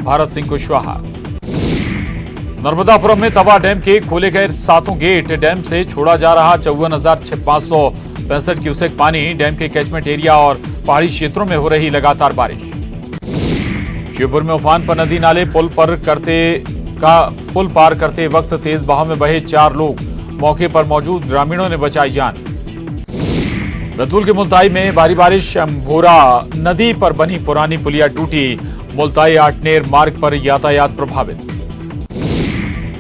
भारत सिंह कुशवाहा। नर्मदापुरम में तवा डैम के खोले गए 7 गेट, डैम से छोड़ा जा रहा 54,565 क्यूसेक पानी। डैम के कैचमेंट एरिया और पहाड़ी क्षेत्रों में हो रही लगातार बारिश। शिवपुर में उफान पर नदी नाले पुल पार करते वक्त तेज बहाव में बहे 4 लोग, मौके पर मौजूद ग्रामीणों ने बचाई जान। बैतूल के मुल्ताई में भारी बारिश, अम्भोरा नदी पर बनी पुरानी पुलिया टूटी। मुल्ताई आटनेर मार्ग पर यातायात प्रभावित।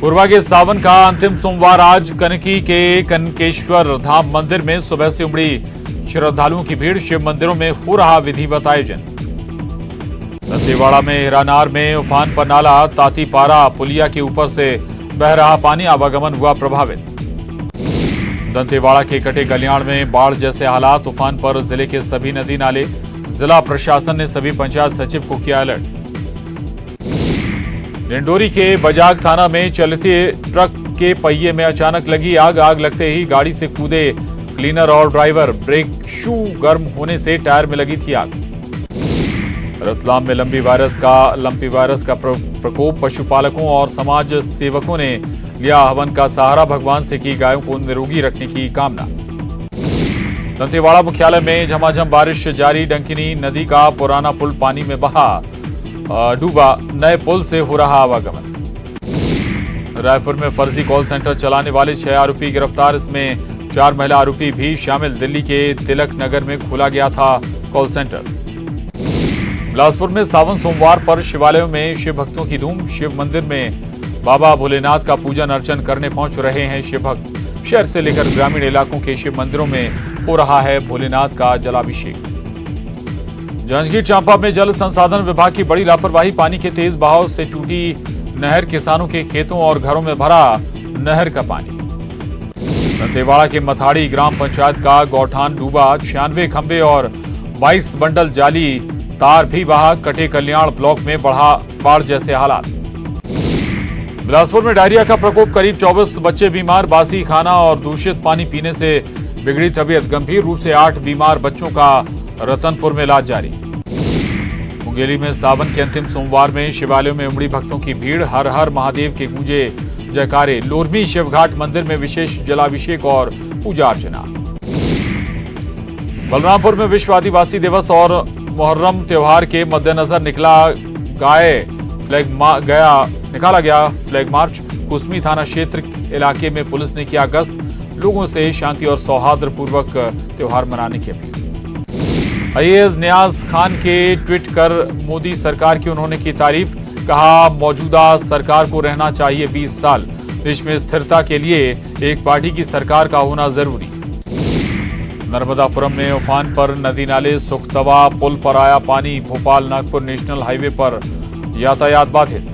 पूर्वा के सावन का अंतिम सोमवार आज कनकी के कनकेश्वर धाम मंदिर में सुबह से उमड़ी श्रद्धालुओं की भीड़। शिव मंदिरों में हो रहा विधिवत आयोजन। दंतेवाड़ा में हिरानार में उफान पर नाला तातीपारा पुलिया के ऊपर से बह रहा पानी, आवागमन हुआ प्रभावित। दंतेवाड़ा के कटे कल्याण में बाढ़ जैसे हालात, उफान पर जिले के सभी नदी नाले। जिला प्रशासन ने सभी पंचायत सचिव को किया अलर्ट। डिंडोरी के बजाग थाना में चलते ट्रक के पहिए में अचानक लगी आग। आग लगते ही गाड़ी से कूदे क्लीनर और ड्राइवर। ब्रेक शू गर्म होने से टायर में लगी थी आग। रतलाम में लंपी वायरस का प्रकोप, पशुपालकों और समाज सेवकों ने लिया हवन का सहारा। भगवान से की गायों को निरोगी रखने की कामना। दंतेवाड़ा मुख्यालय में झमाझम बारिश जारी। डंकिनी नदी का पुराना पुल पानी में डूबा। नए पुल से हो रहा आवागमन। रायपुर में फर्जी कॉल सेंटर चलाने वाले 6 आरोपी गिरफ्तार, इसमें 4 महिला आरोपी भी शामिल। दिल्ली के तिलक नगर में खोला गया था कॉल सेंटर। बिलासपुर में सावन सोमवार पर शिवालयों में शिव भक्तों की धूम। शिव मंदिर में बाबा भोलेनाथ का पूजन अर्चन करने पहुंच रहे हैं शिव भक्त। शहर से लेकर ग्रामीण इलाकों के शिव मंदिरों में हो रहा है भोलेनाथ का जलाभिषेक। जांजगीर चांपा में जल संसाधन विभाग की बड़ी लापरवाही, पानी के तेज बहाव से टूटी नहर, किसानों के खेतों और घरों में भरा नहर का पानी। दंतेवाड़ा के मथाड़ी ग्राम पंचायत का गौठान डूबा। 96 खंभे और 22 बंडल जाली तार भी बहा। कटे कल्याण ब्लॉक में बढ़ा बाढ़ जैसे हालात। बिलासपुर में डायरिया का प्रकोप, करीब 24 बच्चे बीमार। बासी खाना और दूषित पानी पीने से बिगड़ी तबीयत। गंभीर रूप से 8 बीमार बच्चों का रतनपुर में इलाज जारी। मुंगेली में सावन के अंतिम सोमवार में शिवालयों में उमड़ी भक्तों की भीड़। हर हर महादेव के गूंजे जयकारे। लोरमी शिवघाट मंदिर में विशेष जलाभिषेक और पूजा अर्चना। बलरामपुर में विश्व आदिवासी दिवस और मुहर्रम त्योहार के मद्देनजर निकाला गया फ्लैग मार्च। कुसमी थाना क्षेत्र इलाके में पुलिस ने किया गश्त। लोगों से शांति और सौहार्दपूर्वक त्योहार मनाने की अपील। आईएएस नियाज खान के ट्वीट कर मोदी सरकार की उन्होंने की तारीफ। कहा, मौजूदा सरकार को रहना चाहिए 20 साल। देश में स्थिरता के लिए एक पार्टी की सरकार का होना जरूरी। नर्मदापुरम में उफान पर नदी नाले, सुखतवा पुल पर आया पानी। भोपाल नागपुर नेशनल हाईवे पर यातायात बाधित।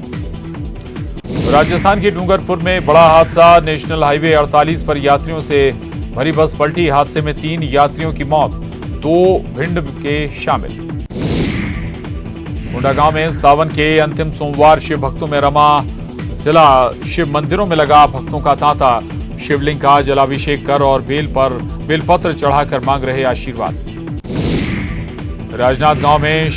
राजस्थान के डूंगरपुर में बड़ा हादसा। नेशनल हाईवे 48 पर यात्रियों से भरी बस पलटी। हादसे में 3 यात्रियों की मौत, 2 भिंड के शामिल। मुंडागांव में सावन के अंतिम सोमवार शिव भक्तों में रमा जिला। शिव मंदिरों में लगा भक्तों का तांता। शिवलिंग का जलाभिषेक कर और बेलपत्र चढ़ाकर मांग रहे आशीर्वाद। राजनांदगांव में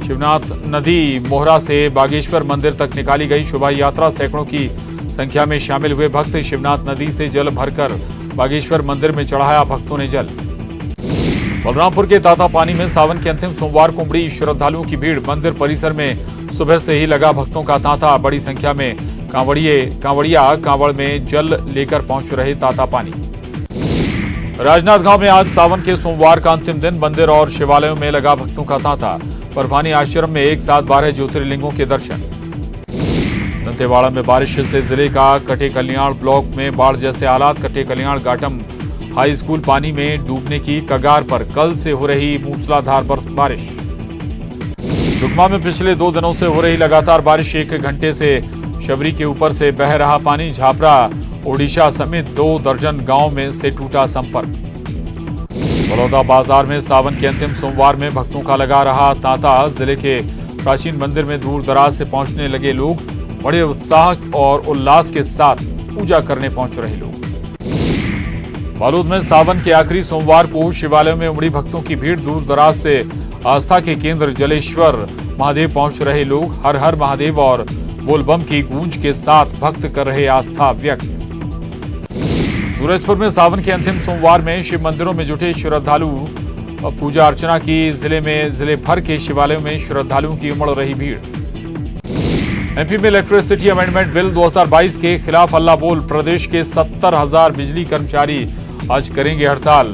शिवनाथ नदी मोहरा से बागेश्वर मंदिर तक निकाली गई शोभा यात्रा। सैकड़ों की संख्या में शामिल हुए भक्त। शिवनाथ नदी से जल भरकर बागेश्वर मंदिर में चढ़ाया भक्तों ने जल। बलरामपुर के तातापानी में सावन के अंतिम सोमवार को उमड़ी श्रद्धालुओं की भीड़। मंदिर परिसर में सुबह से ही लगा भक्तों का तांता। बड़ी संख्या में कांवड़िया कांवड़ में जल लेकर पहुंच रहे तातापानी। राजनांदगांव में आज सावन के सोमवार का अंतिम दिन। मंदिर और शिवालयों में लगा भक्तों का तांता। परवानी आश्रम में एक साथ 12 ज्योतिर्लिंगों के दर्शन। दंतेवाड़ा में बारिश से जिले का कटे कल्याण ब्लॉक में बाढ़ जैसे हालात। कटे कल्याण घाटम हाई स्कूल पानी में डूबने की कगार पर। कल से हो रही मूसलाधार बारिश। सुकमा में पिछले 2 दिनों से हो रही लगातार बारिश। 1 घंटे से शबरी के ऊपर से बह रहा पानी। झापरा ओडिशा समेत 2 दर्जन गांव में से टूटा संपर्क। बड़ौदा बाजार में सावन के अंतिम सोमवार में भक्तों का लगा रहा तांता। जिले के प्राचीन मंदिर में दूर दराज से पहुंचने लगे लोग। बड़े उत्साह और उल्लास के साथ पूजा करने पहुंच रहे लोग। बालोद में सावन के आखिरी सोमवार को शिवालयों में उमड़ी भक्तों की भीड़। दूर दराज से आस्था के केंद्र जलेश्वर महादेव पहुंच रहे लोग हर हर महादेव और बोलबम की गूंज के साथ भक्त कर रहे आस्था व्यक्त। सूरजपुर में सावन के अंतिम सोमवार में शिव मंदिरों में जुटे श्रद्धालु पूजा अर्चना की। जिले भर के शिवालयों में श्रद्धालुओं की उमड़ रही भीड़। एमपी में इलेक्ट्रिसिटी अमेंडमेंट बिल 2022 के खिलाफ हल्ला बोल। प्रदेश के 70,000 बिजली कर्मचारी आज करेंगे हड़ताल।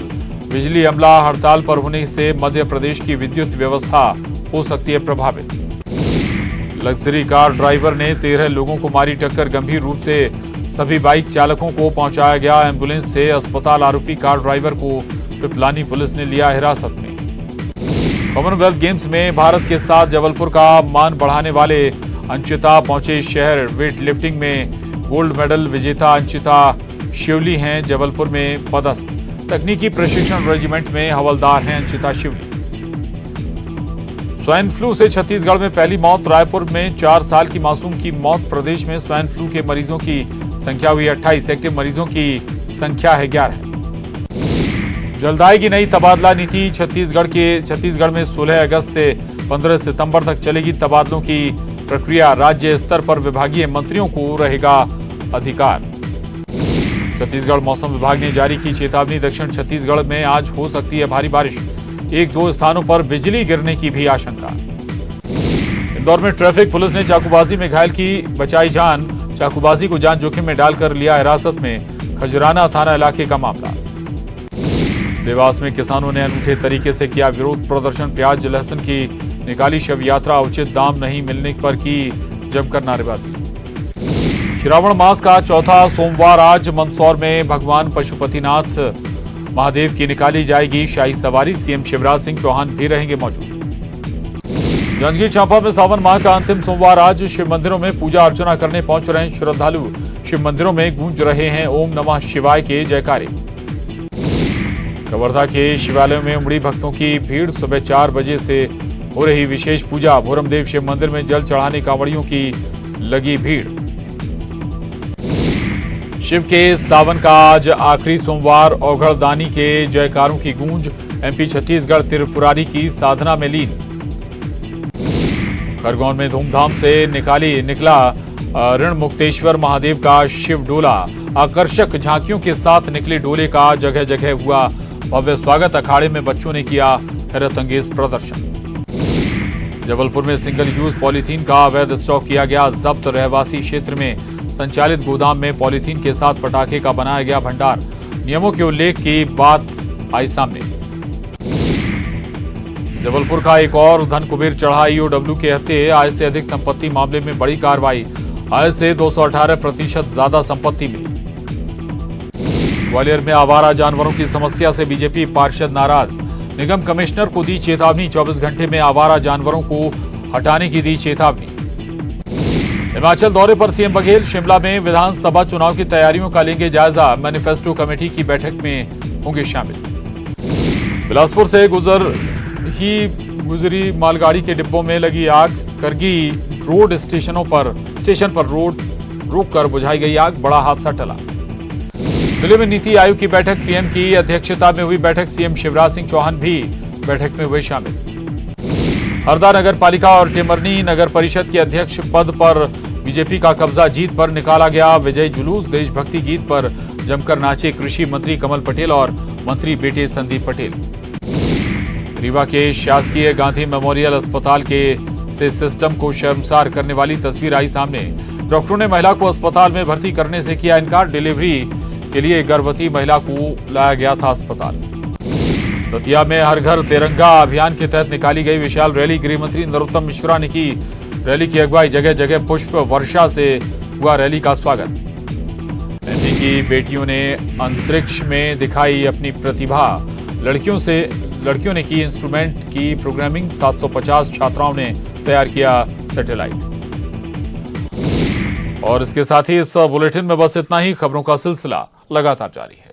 बिजली अमला हड़ताल पर होने से मध्य प्रदेश की विद्युत व्यवस्था हो सकती है प्रभावित। लग्जरी कार ड्राइवर ने 13 लोगों को मारी टक्कर। गंभीर रूप से सभी बाइक चालकों को पहुंचाया गया एम्बुलेंस से अस्पताल। आरोपी कार ड्राइवर को पिपलानी पुलिस ने लिया हिरासत में। कॉमनवेल्थ गेम्स में भारत के साथ जबलपुर का मान बढ़ाने वाले अंशिता पहुंचे शहर। वेट लिफ्टिंग में गोल्ड मेडल विजेता अंशिता शिवली हैं जबलपुर में पदस्थ। तकनीकी प्रशिक्षण रेजिमेंट में हवलदार हैं अंशिता शिवली। स्वाइन फ्लू से छत्तीसगढ़ में पहली मौत। रायपुर में 4 साल की मासूम की मौत। प्रदेश में स्वाइन फ्लू के मरीजों की संख्या हुई 28। एक्टिव मरीजों की संख्या है 11। जल्द आएगी नई तबादला नीति। छत्तीसगढ़ में 16 अगस्त से 15 सितंबर तक चलेगी तबादलों की प्रक्रिया। राज्य स्तर पर विभागीय मंत्रियों को रहेगा अधिकार। छत्तीसगढ़ मौसम विभाग ने जारी की चेतावनी। दक्षिण छत्तीसगढ़ में आज हो सकती है भारी बारिश। 1-2 स्थानों पर बिजली गिरने की भी आशंका। इंदौर में ट्रैफिक पुलिस ने चाकूबाजी में घायल की बचाई जान। चाकूबाजी को जान जोखिम में डालकर लिया हिरासत में। खजराना थाना इलाके का मामला। देवास में किसानों ने अनूठे तरीके से किया विरोध प्रदर्शन। प्याज लहसुन की निकाली शव यात्रा। उचित दाम नहीं मिलने पर की जमकर नारेबाजी। श्रावण मास का चौथा सोमवार आज मंदसौर में भगवान पशुपतिनाथ महादेव की निकाली जाएगी शाही सवारी। सीएम शिवराज सिंह चौहान भी रहेंगे मौजूद। जांजगीर चांपा में सावन माह का अंतिम सोमवार आज शिव मंदिरों में पूजा अर्चना करने पहुंच रहे हैं श्रद्धालु। शिव मंदिरों में गूंज रहे हैं ओम नमः शिवाय के जयकारे। कवर्धा के शिवालयों में उमड़ी भक्तों की भीड़। सुबह 4 बजे से हो रही विशेष पूजा। भोरमदेव शिव मंदिर में जल चढ़ाने कांवड़ियों की लगी भीड़। शिव के सावन का आज आखिरी सोमवार। औघड़दानी के जयकारों की गूंज। एमपी छत्तीसगढ़ त्रिपुरारी की साधना में लीन। खरगोन में धूमधाम से निकला ऋण मुक्तेश्वर महादेव का शिव डोला। आकर्षक झांकियों के साथ निकले डोले का जगह जगह हुआ भव्य स्वागत। अखाड़े में बच्चों ने किया हैरतअंगेज प्रदर्शन। जबलपुर में सिंगल यूज पॉलीथीन का अवैध स्टॉक किया गया जब्त। रहवासी क्षेत्र में संचालित गोदाम में पॉलीथीन के साथ पटाखे का बनाया गया भंडार। नियमों के उल्लेख की बात आई सामने। जबलपुर का एक और धन कुबेर चढ़ा। ईओडब्ल्यू के हत्ये आय से अधिक संपत्ति मामले में बड़ी कार्रवाई। आय से 218% ज्यादा संपत्ति मिली। ग्वालियर में आवारा जानवरों की समस्या से बीजेपी पार्षद नाराज। निगम कमिश्नर को दी चेतावनी। 24 घंटे में आवारा जानवरों को हटाने की दी चेतावनी। हिमाचल दौरे पर सीएम बघेल। शिमला में विधानसभा चुनाव की तैयारियों का लेंगे जायजा। मैनिफेस्टो कमेटी की बैठक में होंगे शामिल। बिलासपुर से गुजरी मालगाड़ी के डिब्बों में लगी आग। करगी रोड स्टेशन पर रोड रोककर बुझाई गई आग। बड़ा हादसा टला। दिल्ली में नीति आयोग की बैठक। पीएम की अध्यक्षता में हुई बैठक। सीएम शिवराज सिंह चौहान भी बैठक में हुए शामिल। हरदा नगर पालिका और टिमरनी नगर परिषद के अध्यक्ष पद पर बीजेपी का कब्जा। जीत पर निकाला गया विजय जुलूस। देशभक्ति गीत पर जमकर नाचे कृषि मंत्री कमल पटेल और मंत्री बेटे संदीप पटेल। रीवा के शासकीय गांधी मेमोरियल अस्पताल से सिस्टम को शर्मसार करने वाली तस्वीर आई सामने। डॉक्टरों ने महिला को अस्पताल में भर्ती करने से किया इनकार। डिलीवरी के लिए गर्भवती महिला को लाया गया था अस्पताल। दतिया में हर घर तिरंगा अभियान के तहत निकाली गई विशाल रैली। गृह मंत्री नरोत्तम मिश्रा ने की रैली की अगुवाई। जगह जगह पुष्प वर्षा से हुआ रैली का स्वागत। एमपी की बेटियों ने अंतरिक्ष में दिखाई अपनी प्रतिभा। लड़कियों ने की इंस्ट्रूमेंट की प्रोग्रामिंग। 750 छात्राओं ने तैयार किया सैटेलाइट। और इसके साथ ही इस बुलेटिन में बस इतना ही। खबरों का सिलसिला लगातार जारी है।